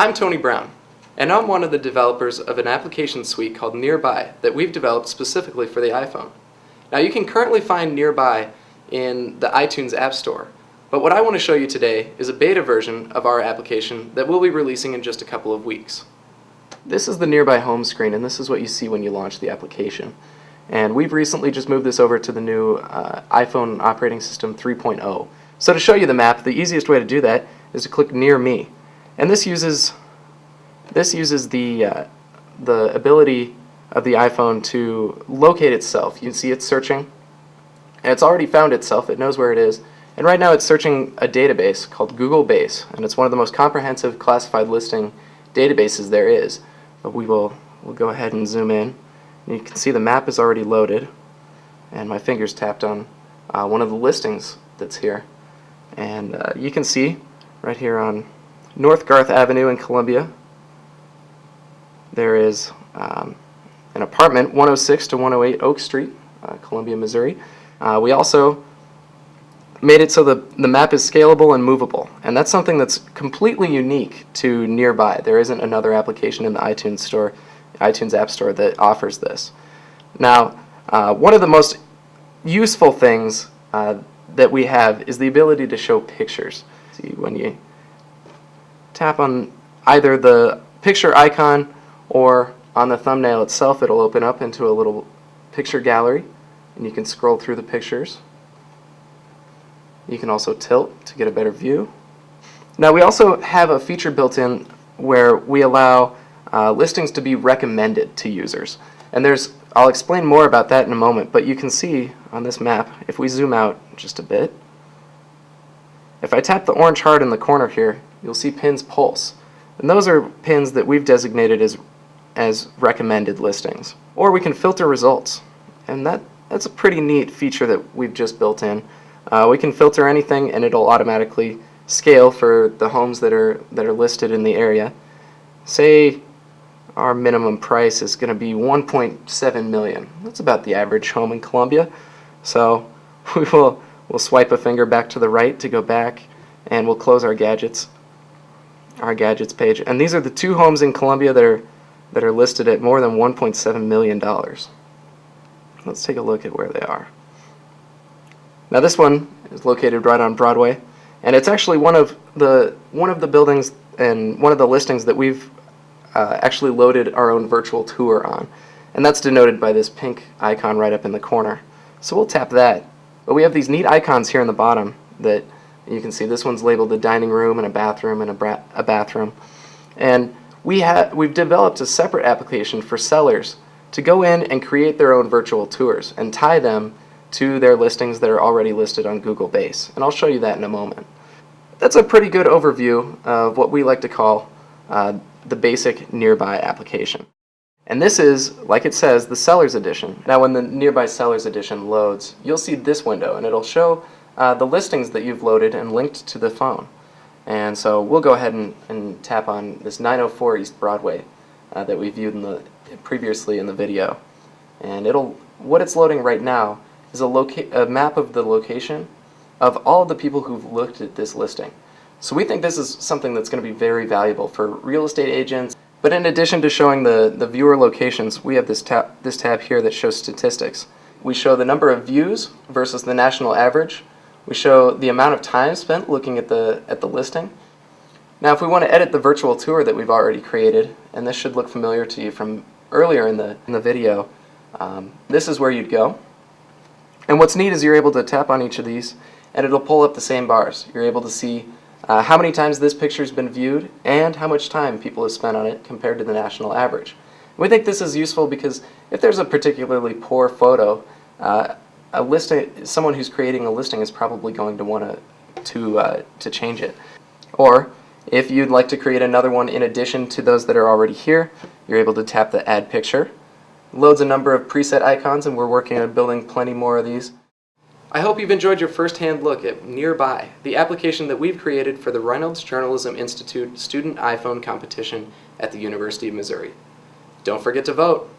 I'm Tony Brown, and I'm one of the developers of an application suite called NearBuy that we've developed specifically for the iPhone. Now you can currently find NearBuy in the iTunes App Store, but what I want to show you today is a beta version of our application that we'll be releasing in just a couple of weeks. This is the NearBuy home screen, and this is what you see when you launch the application. And we've recently just moved this over to the new iPhone operating system 3.0. So to show you the map, the easiest way to do that is to click Near Me. And this uses the ability of the iPhone to locate itself. You can see it's searching, and it's already found itself. It knows where it is. And right now it's searching a database called Google Base, and it's one of the most comprehensive classified listing databases there is. But we'll go ahead and zoom in. And you can see the map is already loaded, and my finger's tapped on one of the listings that's here. And you can see right here on North Garth Avenue in Columbia, there is an apartment, 106 to 108 Oak Street, Columbia, Missouri. We also made it so the map is scalable and movable, and that's something that's completely unique to NearBuy. There isn't another application in the iTunes App Store that offers this. Now, one of the most useful things that we have is the ability to show pictures. See, when you tap on either the picture icon or on the thumbnail itself, it'll open up into a little picture gallery, and you can scroll through the pictures. You can also tilt to get a better view. Now we also have a feature built in where we allow listings to be recommended to users. And I'll explain more about that in a moment, but you can see on this map, if we zoom out just a bit, if I tap the orange heart in the corner here, you'll see pins pulse. And those are pins that we've designated as recommended listings. Or we can filter results. And that's a pretty neat feature that we've just built in. We can filter anything and it'll automatically scale for the homes that are listed in the area. Say our minimum price is going to be $1.7 million. That's about the average home in Columbia. So we'll swipe a finger back to the right to go back, and we'll close our gadgets page. And these are the two homes in Columbia that are listed at more than $1.7 million. Let's take a look at where they are. Now this one is located right on Broadway, and it's actually one of the buildings and one of the listings that we've actually loaded our own virtual tour on, and that's denoted by this pink icon right up in the corner. So we'll tap that. But we have these neat icons here in the bottom that you can see. This one's labeled a dining room and a bathroom and a bathroom, and we've developed a separate application for sellers to go in and create their own virtual tours and tie them to their listings that are already listed on Google Base, and I'll show you that in a moment. That's a pretty good overview of what we like to call the basic NearBuy application. And this is, like it says, the Sellers Edition. Now when the NearBuy Sellers Edition loads, you'll see this window, and it'll show the listings that you've loaded and linked to the phone. And so we'll go ahead and tap on this 904 East Broadway that we viewed previously in the video. And what it's loading right now is a map of the location of all of the people who've looked at this listing. So we think this is something that's going to be very valuable for real estate agents. But in addition to showing the viewer locations, we have this tab here that shows statistics. We show the number of views versus the national average. We show the amount of time spent looking at the listing. Now if we want to edit the virtual tour that we've already created, and this should look familiar to you from earlier in the video, this is where you'd go. And what's neat is you're able to tap on each of these and it'll pull up the same bars. You're able to see how many times this picture's been viewed and how much time people have spent on it compared to the national average. We think this is useful because if there's a particularly poor photo, someone who's creating a listing is probably going to want to change it. Or if you'd like to create another one in addition to those that are already here, you're able to tap the Add Picture. It loads a number of preset icons, and we're working on building plenty more of these. I hope you've enjoyed your first-hand look at NearBuy, the application that we've created for the Reynolds Journalism Institute Student iPhone Competition at the University of Missouri. Don't forget to vote!